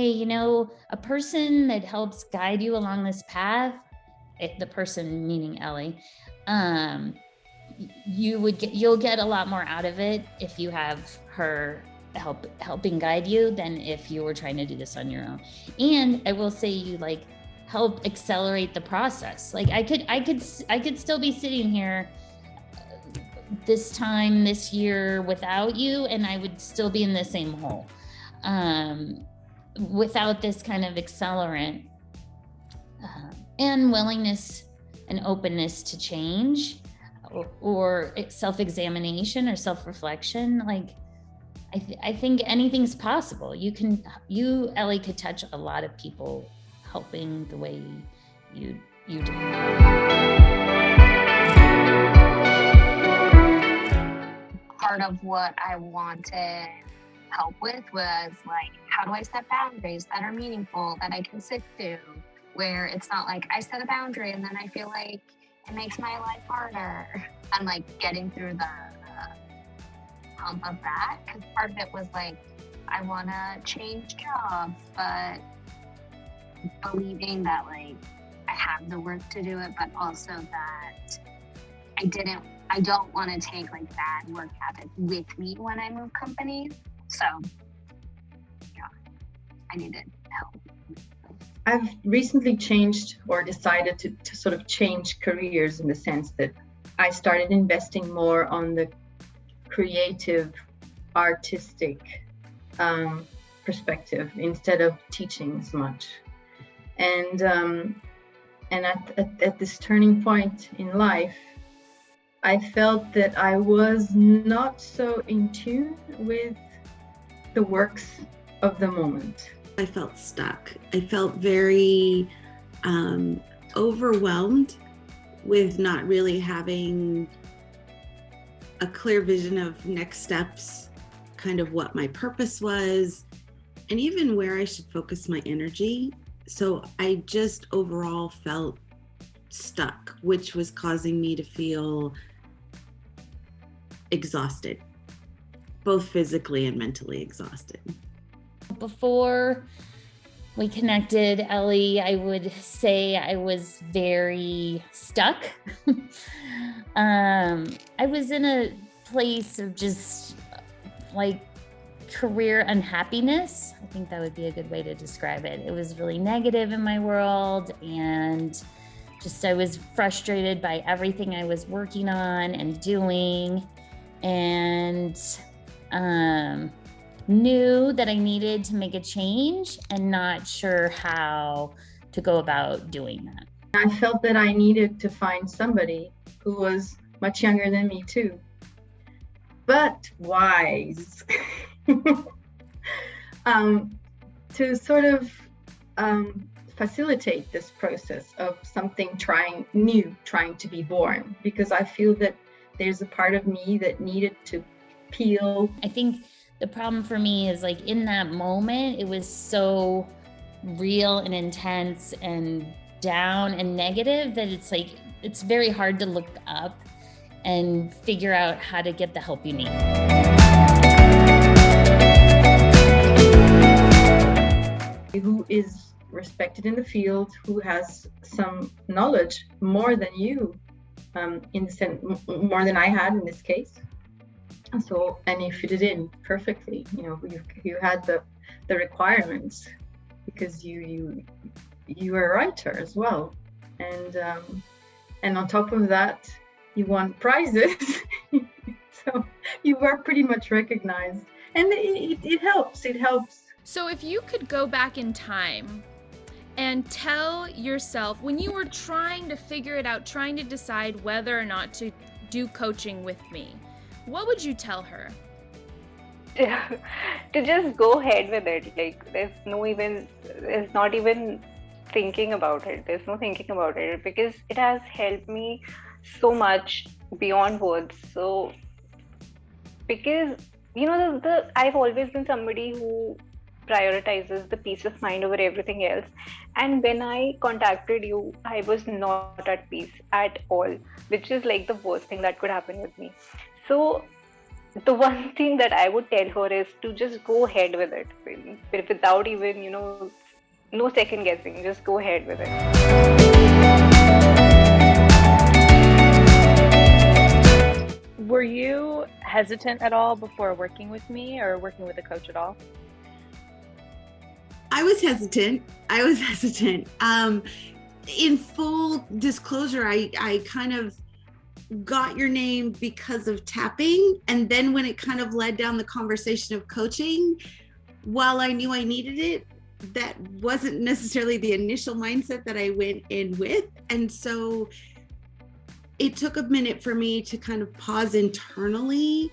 hey, a person that helps guide you along this path, the person meaning Ellie, you'll get a lot more out of it if you have her helping guide you than if you were trying to do this on your own. And I will say, you help accelerate the process. Like I could still be sitting here this time this year without you, and I would still be in the same hole without this kind of accelerant and willingness and openness to change or self-examination or self-reflection. Like I think anything's possible. You Ellie could touch a lot of people helping the way you do. Part of what I wanted help with was how do I set boundaries that are meaningful, that I can stick to, where it's not like I set a boundary and then I feel like it makes my life harder. I'm getting through the hump of that, because part of it was I want to change jobs, but believing that I have the work to do it, but also that I don't want to take bad work habits with me when I move companies. So yeah, I needed help. I've recently changed or decided to sort of change careers, in the sense that I started investing more on the creative, artistic perspective instead of teaching as much. And at this turning point in life, I felt that I was not so in tune with the works of the moment. I felt stuck. I felt very overwhelmed with not really having a clear vision of next steps, kind of what my purpose was, and even where I should focus my energy. So I just overall felt stuck, which was causing me to feel exhausted, both physically and mentally exhausted. Before we connected, Ellie, I would say I was very stuck. I was in a place of just career unhappiness. I think that would be a good way to describe it. It was really negative in my world, and I was frustrated by everything I was working on and doing, and knew that I needed to make a change and not sure how to go about doing that. I felt that I needed to find somebody who was much younger than me too, but wise, to sort of facilitate this process of something trying to be born, because I feel that there's a part of me that needed to peel. I think the problem for me is in that moment, it was so real and intense and down and negative that it's very hard to look up and figure out how to get the help you need. Who is respected in the field, who has some knowledge more than you, in the sense, more than I had in this case. So, and you fit it in perfectly. You had the requirements, because you were a writer as well, and on top of that, you won prizes. So you were pretty much recognized, and it helps. It helps. So if you could go back in time and tell yourself, when you were trying to figure it out, trying to decide whether or not to do coaching with me, what would you tell her? To just go ahead with it. There's not even thinking about it. There's no thinking about it, because it has helped me so much beyond words. So, because I've always been somebody who prioritizes the peace of mind over everything else, and when I contacted you, I was not at peace at all, which is the worst thing that could happen with me. So the one thing that I would tell her is to just go ahead with it without even, no second guessing. Just go ahead with it. Were you hesitant at all before working with me or working with a coach at all? I was hesitant. In full disclosure, I kind of got your name because of tapping. And then when it kind of led down the conversation of coaching, while I knew I needed it, that wasn't necessarily the initial mindset that I went in with. And so it took a minute for me to kind of pause internally,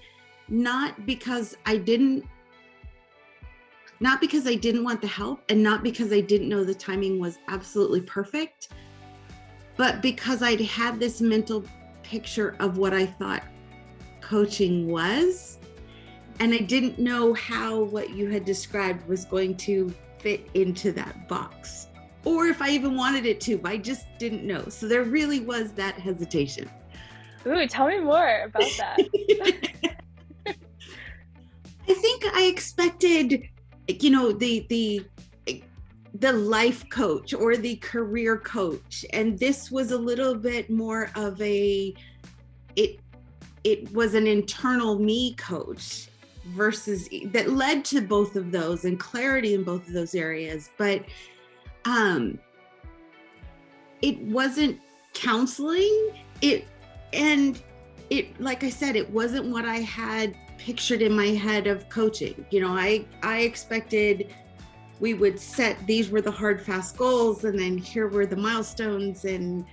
not because I didn't want the help, and not because I didn't know the timing was absolutely perfect, but because I'd had this mental picture of what I thought coaching was, and I didn't know how what you had described was going to fit into that box, or if I even wanted it to, but I just didn't know. So there really was that hesitation. Ooh, tell me more about that. I think I expected, the life coach or the career coach, and this was a little bit more of it was an internal me coach versus that led to both of those and clarity in both of those areas. But it wasn't counseling. Like I said, it wasn't what I had pictured in my head of coaching. I expected we would set, these were the hard, fast goals, and then here were the milestones, and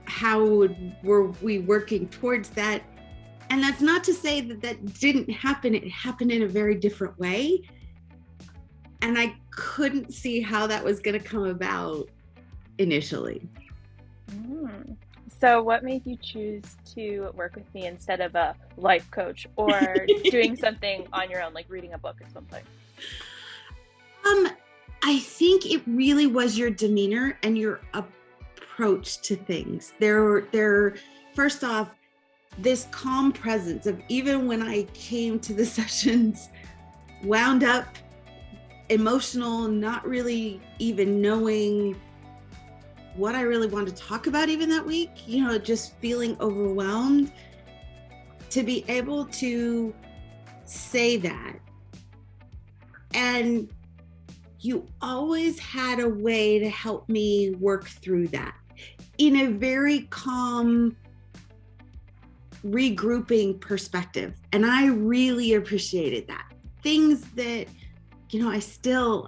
how were we working towards that. And that's not to say that didn't happen. It happened in a very different way. And I couldn't see how that was going to come about initially. So what made you choose to work with me instead of a life coach or doing something on your own, like reading a book or something? I think it really was your demeanor and your approach to things. There, first off, this calm presence of, even when I came to the sessions wound up, emotional, not really even knowing what I really wanted to talk about even that week, just feeling overwhelmed, to be able to say that. And you always had a way to help me work through that in a very calm, regrouping perspective. And I really appreciated that. Things that, I still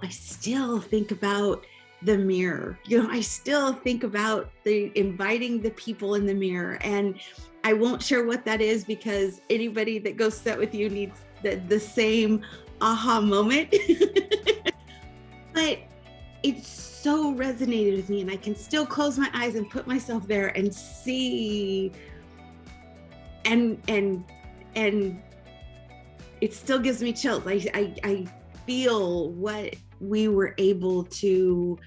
think about the mirror. I still think about inviting the people in the mirror. And I won't share what that is, because anybody that goes set with you needs the same aha moment. But it so resonated with me, and I can still close my eyes and put myself there and see, and it still gives me chills. I feel what we were able to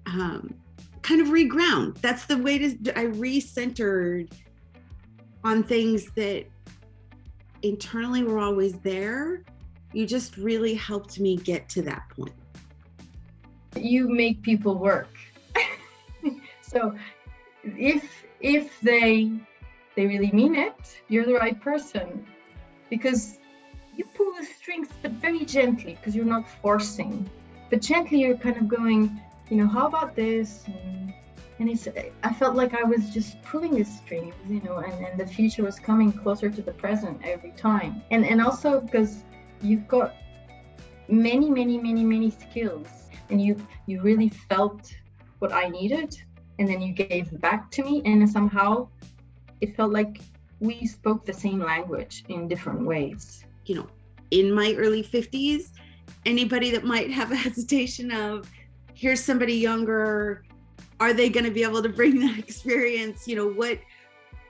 kind of reground. That's the way I recentered on things that internally were always there. You just really helped me get to that point. You make people work. So if they really mean it, you're the right person, because you pull the strings, but very gently, because you're not forcing, but gently you're kind of going, how about this? And I felt like I was just pulling the strings, and the future was coming closer to the present every time. And also because you've got many skills, and you really felt what I needed, and then you gave back to me, and somehow it felt like we spoke the same language in different ways. In my early 50s, anybody that might have a hesitation of, here's somebody younger, are they going to be able to bring that experience? What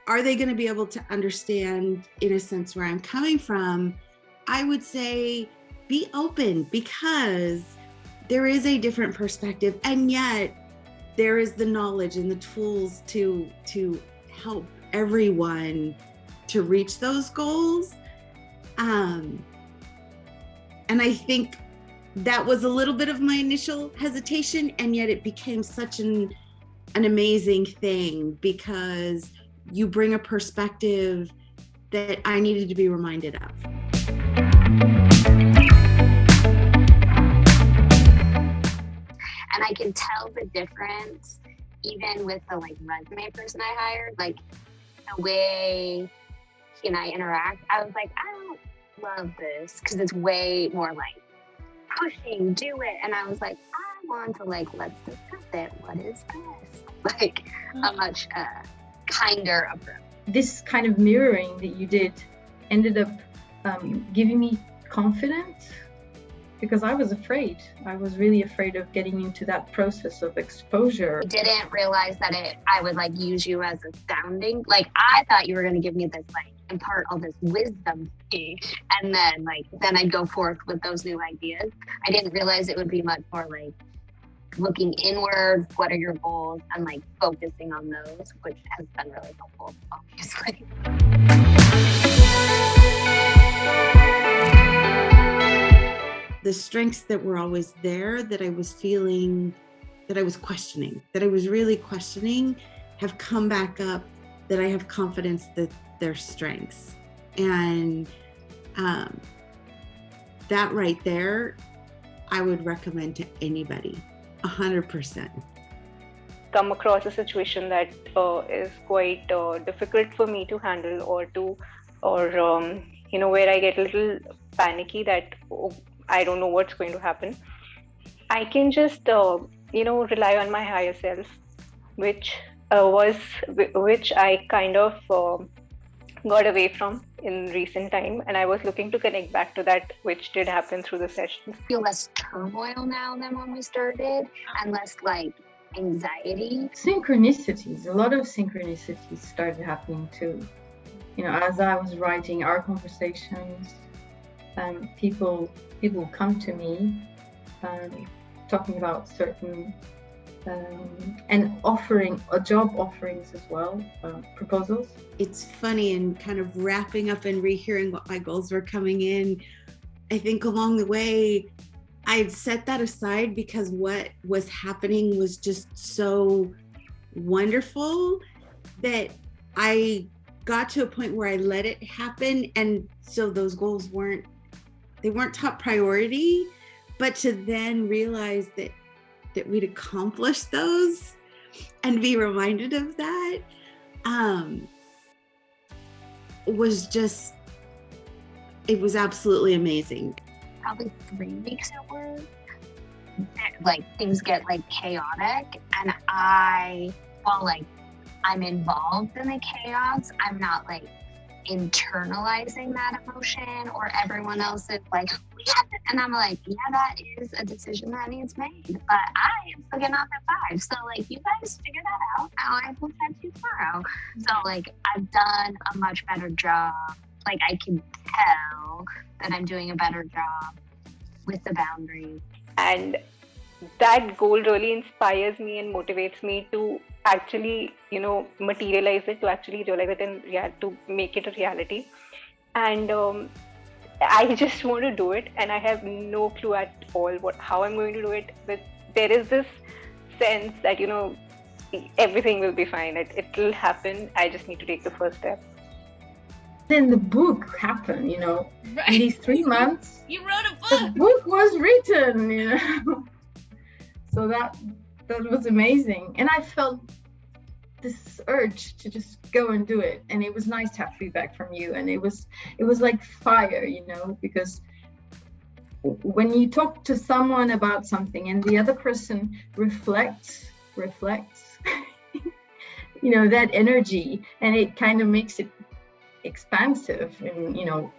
are they going to be able to understand, in a sense, where I'm coming from? I would say be open, because there is a different perspective, and yet there is the knowledge and the tools to help everyone to reach those goals. And I think that was a little bit of my initial hesitation, and yet it became such an amazing thing because you bring a perspective that I needed to be reminded of. And I can tell the difference even with the like resume person I hired, like the way he and I interact. I was like, I don't love this because it's way more like pushing, do it. And I was like, I want to like, let's discuss it. What is this? Like a much kinder approach. This kind of mirroring that you did ended up giving me confidence, because I was afraid. I was really afraid of getting into that process of exposure. I didn't realize that I would like use you as a sounding. Like I thought you were going to give me this like impart all this wisdom to me, and then I'd go forth with those new ideas. I didn't realize it would be much more like looking inward. What are your goals? And like focusing on those, which has been really helpful, obviously. The strengths that were always there that I was feeling, that I was questioning, that I was really questioning, have come back up, that I have confidence that they're strengths. And that right there, I would recommend to anybody, 100%. Come across a situation that is quite difficult for me to handle, where I get a little panicky that I don't know what's going to happen. I can just, rely on my higher self, which I kind of got away from in recent time. And I was looking to connect back to that, which did happen through the sessions. I feel less turmoil now than when we started, and less like anxiety. Synchronicities, a lot of synchronicities started happening too. As I was writing our conversations, people come to me talking about certain and offering job offerings as well, proposals. It's funny, and kind of wrapping up and rehearing what my goals were coming in. I think along the way, I'd set that aside because what was happening was just so wonderful that I got to a point where I let it happen. And so those goals weren't top priority, but to then realize that we'd accomplished those and be reminded of that it was absolutely amazing. Probably 3 weeks at work, like things get like chaotic, and while I'm involved in the chaos, I'm not like internalizing that emotion, or everyone else is like, and I'm like, yeah, that is a decision that needs made, but I am still getting off at 5, so like you guys figure that out. I will catch you tomorrow. So like I've done a much better job. Like I can tell that I'm doing a better job with the boundaries. And that goal really inspires me and motivates me to actually, materialize it, to actually realize it, and to make it a reality. And I just want to do it, and I have no clue at all how I'm going to do it. But there is this sense that everything will be fine. It will happen. I just need to take the first step. Then the book happened, Right. In these 3 months. You wrote a The book. book was written, So that was amazing. And I felt this urge to just go and do it. And it was nice to have feedback from you. And it was like fire, because when you talk to someone about something and the other person reflects, that energy, and it kind of makes it expansive and,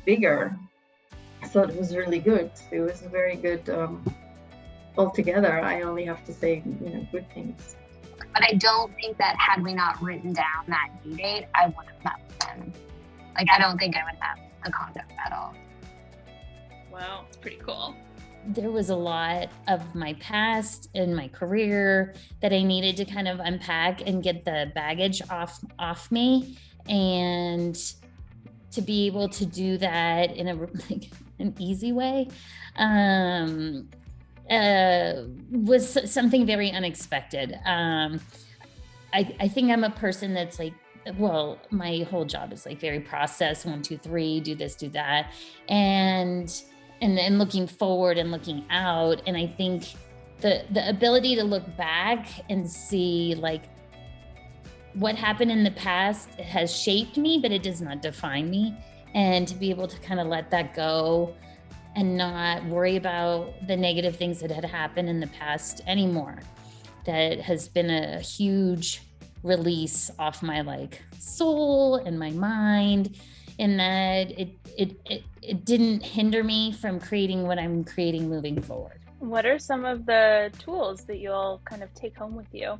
bigger. So it was really good. It was very good. Altogether, I only have to say, good things. But I don't think that had we not written down that due date, I would have met with him. Like, I don't think I would have the contact at all. Wow, it's pretty cool. There was a lot of my past and my career that I needed to kind of unpack and get the baggage off me. And to be able to do that in like an easy way was something very unexpected. I think I'm a person that's like, well, my whole job is like very process, 1, 2, 3, do this, do that. And looking forward and looking out. And I think the ability to look back and see like what happened in the past has shaped me, but it does not define me. And to be able to kind of let that go and not worry about the negative things that had happened in the past anymore. That has been a huge release off my like soul and my mind, in that it didn't hinder me from creating what I'm creating moving forward. What are some of the tools that you'll kind of take home with you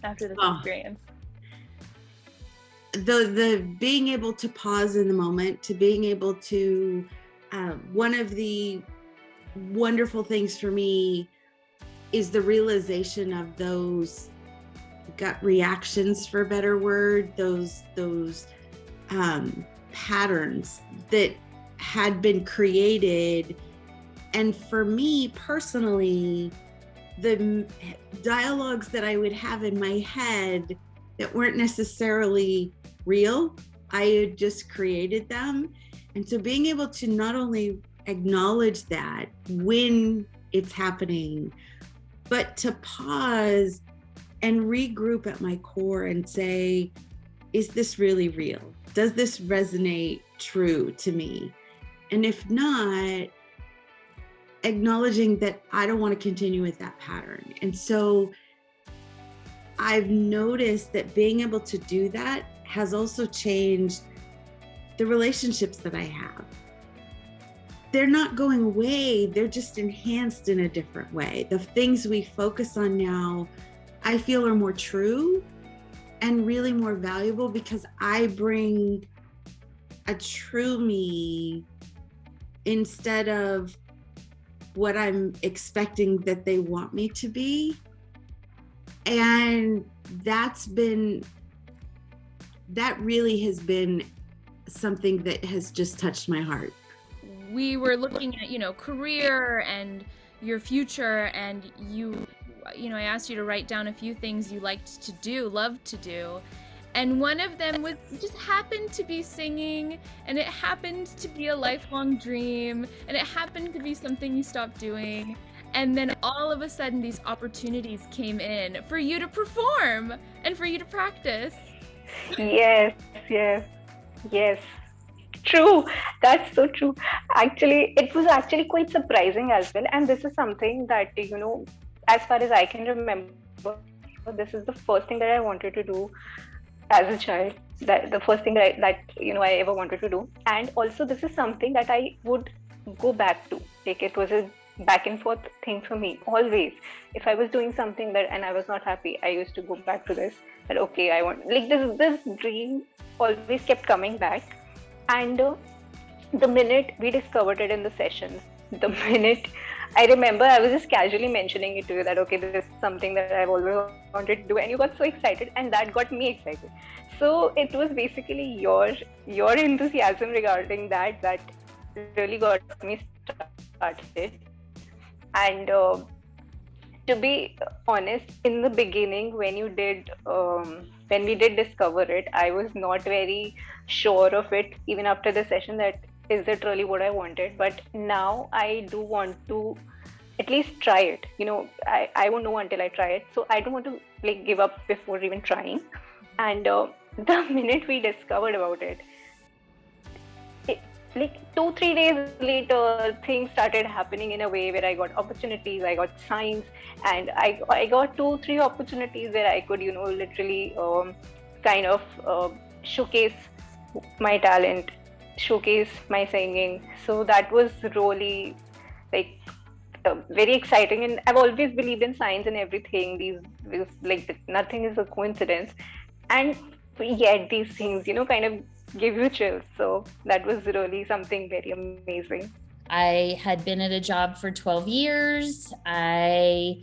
after this experience? The being able to pause in the moment, to being able to, one of the wonderful things for me is the realization of those gut reactions, for a better word, those patterns that had been created. And for me personally, the dialogues that I would have in my head that weren't necessarily real, I had just created them. And so being able to not only acknowledge that when it's happening, but to pause and regroup at my core and say, is this really real? Does this resonate true to me? And if not, acknowledging that I don't want to continue with that pattern. And so I've noticed that being able to do that has also changed the relationships that I have. They're not going away, they're just enhanced in a different way. The things we focus on now, I feel are more true and really more valuable because I bring a true me instead of what I'm expecting that they want me to be. And that really has been something that has just touched my heart. We were looking at, career and your future, and I asked you to write down a few things you liked to do, loved to do. And one of them was just happened to be singing, and it happened to be a lifelong dream, and it happened to be something you stopped doing. And then all of a sudden these opportunities came in for you to perform and for you to practice. Yes. True. That's so true. Actually, it was actually quite surprising as well. And this is something that, as far as I can remember, this is the first thing that I wanted to do as a child. That the first thing that I ever wanted to do. And also this is something that I would go back to. Like, it was a back and forth thing for me always. If I was doing something and I was not happy, I used to go back to this. That okay, I want, like, this dream always kept coming back. And the minute we discovered it in the sessions, the minute I remember I was just casually mentioning it to you that okay, this is something that I've always wanted to do, and you got so excited, and that got me excited. So it was basically your enthusiasm regarding that really got me started. And to be honest, in the beginning, when we did discover it, I was not very sure of it, even after the session, that is it really what I wanted. But now I do want to at least try it. I won't know until I try it. So I don't want to give up before even trying. And the minute we discovered about it, 2-3 days later, things started happening in a way where I got opportunities, I got signs, and I got 2-3 opportunities where I could, literally kind of showcase my talent, showcase my singing. So that was really very exciting. And I've always believed in signs and everything. These nothing is a coincidence. And yet these things, kind of give you chills. So that was really something very amazing. I had been at a job for 12 years. I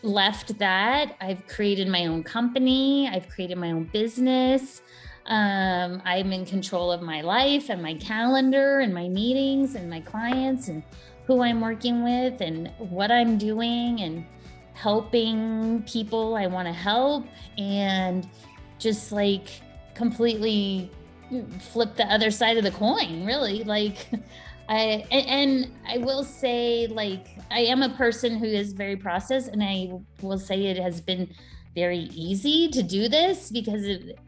left that. I've created my own company. I've created my own business. I'm in control of my life and my calendar and my meetings and my clients and who I'm working with and what I'm doing and helping people I want to help, and just like completely flip the other side of the coin, really. Like I will say, like, I am a person who is very processed, and I will say it has been very easy to do this because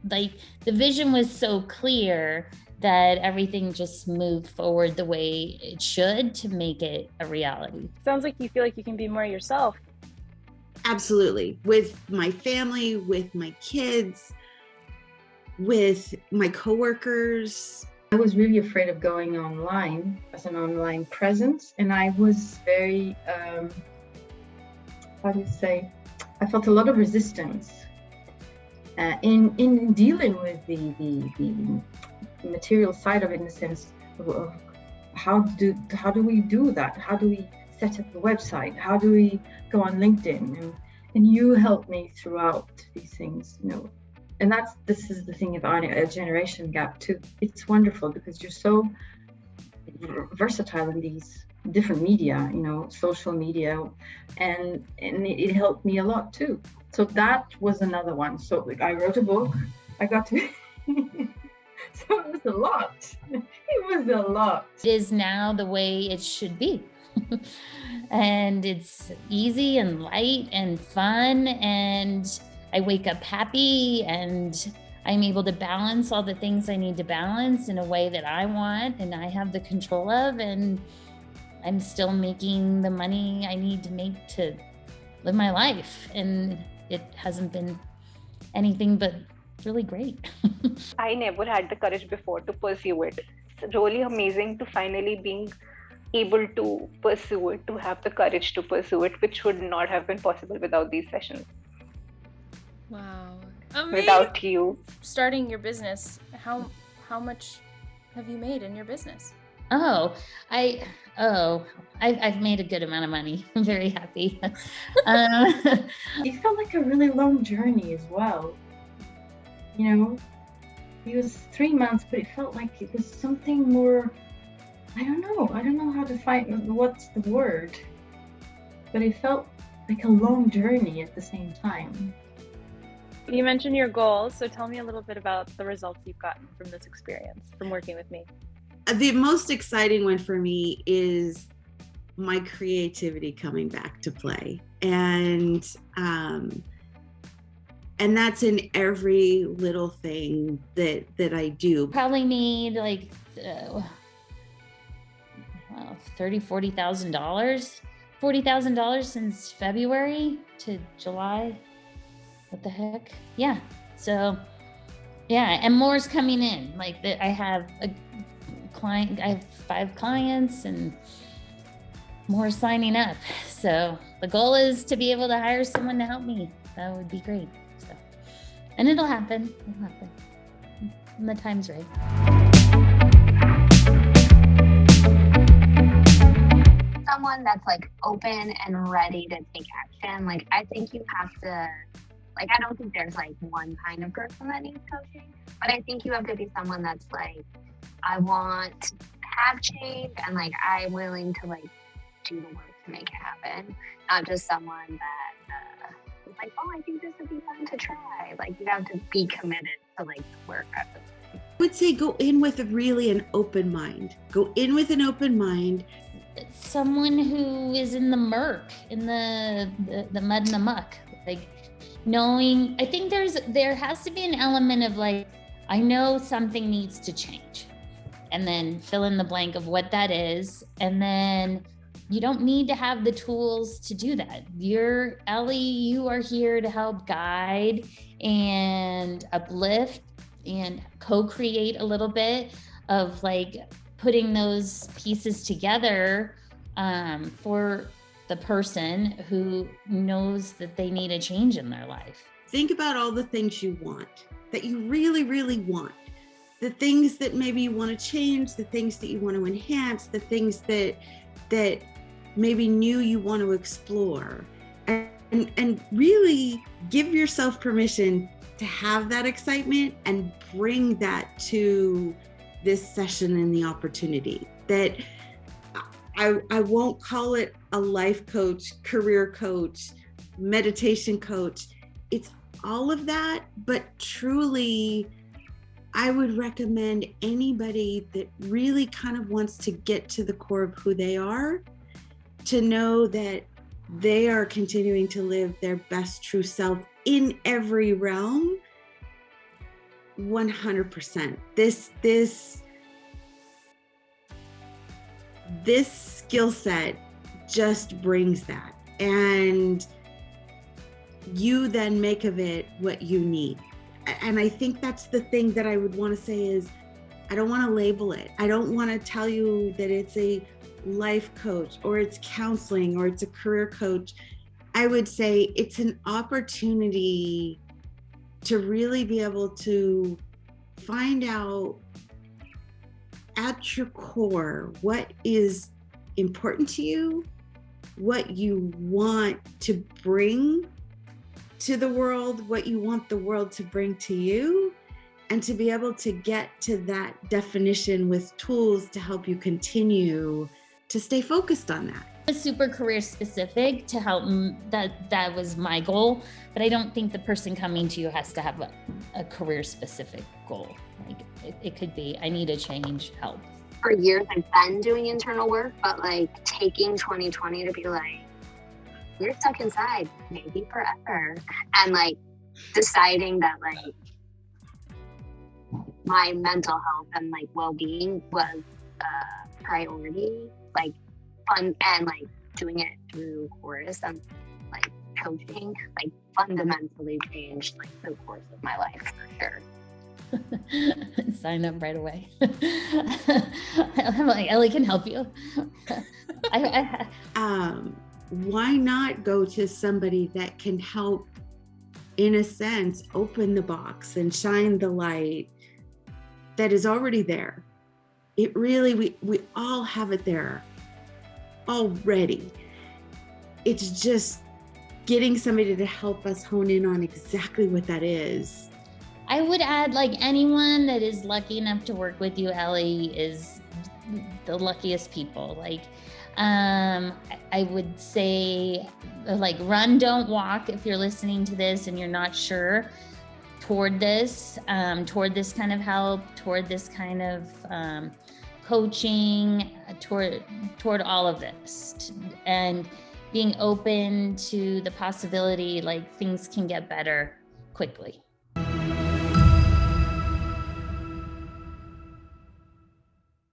like the vision was so clear that everything just moved forward the way it should to make it a reality. Sounds like you feel like you can be more yourself. Absolutely. With my family, with my kids, with my coworkers. I was really afraid of going online as an online presence, and I was very, how do you say, I felt a lot of resistance in dealing with the material side of it, in the sense of how do we do that? How do we set up the website? How do we go on LinkedIn? And you helped me throughout these things, you know. And this is the thing about a generation gap too. It's wonderful because you're so versatile in these different media, you know, social media, and it helped me a lot too. So that was another one. So like, I wrote a book. I got to so it was a lot. It was a lot. It is now the way it should be. And it's easy and light and fun, and I wake up happy, and I'm able to balance all the things I need to balance in a way that I want and I have the control of, and I'm still making the money I need to make to live my life. And it hasn't been anything but really great. I never had the courage before to pursue it. It's really amazing to finally being able to pursue it, to have the courage to pursue it, which would not have been possible without these sessions. Wow. Amazing. Without you. Starting your business, how much have you made in your business? I've made a good amount of money. I'm very happy. It felt like a really long journey as well. You know, it was 3 months, but it felt like it was something more. I don't know how to find what's the word, but it felt like a long journey at the same time. You mentioned your goals, so tell me a little bit about the results you've gotten from this experience, from working with me. The most exciting one for me is my creativity coming back to play. And that's in every little thing that I do. Probably need like $30,000, $40,000 since February to July. What the heck? Yeah. So yeah, and more's coming in. Like I have a client, I have 5 clients and more signing up. So the goal is to be able to hire someone to help me. That would be great. So, and it'll happen. When the time's right. Someone that's like open and ready to take action. Like, I think you have to, like, I don't think there's like one kind of person that needs coaching, but I think you have to be someone that's like, I want to have change, and like I'm willing to like do the work to make it happen. Not just someone that is like, oh, I think this would be fun to try. Like, you have to be committed to like work at it. I would say go in with an open mind. Go in with an open mind. Someone who is in the murk, in the mud and the muck, like knowing. I think there has to be an element of like, I know something needs to change, and then fill in the blank of what that is, and then you don't need to have the tools to do that. Ellie, you are here to help guide and uplift and co-create a little bit of like putting those pieces together for the person who knows that they need a change in their life. Think about all the things you want, that you really, really want. The things that maybe you want to change, the things that you want to enhance, the things that maybe new you want to explore. And really give yourself permission to have that excitement and bring that to this session and the opportunity. That I won't call it a life coach, career coach, meditation coach. It's all of that, but truly, I would recommend anybody that really kind of wants to get to the core of who they are to know that they are continuing to live their best true self in every realm. 100%. This skill set just brings that, and you then make of it what you need. And I think that's the thing that I would want to say is, I don't want to label it. I don't want to tell you that it's a life coach or it's counseling or it's a career coach. I would say it's an opportunity to really be able to find out at your core what is important to you, what you want to bring to the world, what you want the world to bring to you, and to be able to get to that definition with tools to help you continue to stay focused on that. It's super career specific to help. That was my goal, but I don't think the person coming to you has to have a career specific goal. Like it could be, I need a change, help. For years, I've been doing internal work, but like taking 2020 to be like, you're stuck inside, maybe forever. And like deciding that like my mental health and like well-being was a priority, like fun, and like doing it through chorus and like coaching, like fundamentally changed like the course of my life for sure. Sign up right away. I'm like, Ellie can help you. Why not go to somebody that can help, in a sense, open the box and shine the light that is already there? It really, we all have it there already. It's just getting somebody to help us hone in on exactly what that is. I would add, like, anyone that is lucky enough to work with you, Ellie, is the luckiest people. Like, I would say, like, run, don't walk if you're listening to this and you're not sure toward this kind of help, toward this kind of coaching, toward all of this, and being open to the possibility, like, things can get better quickly.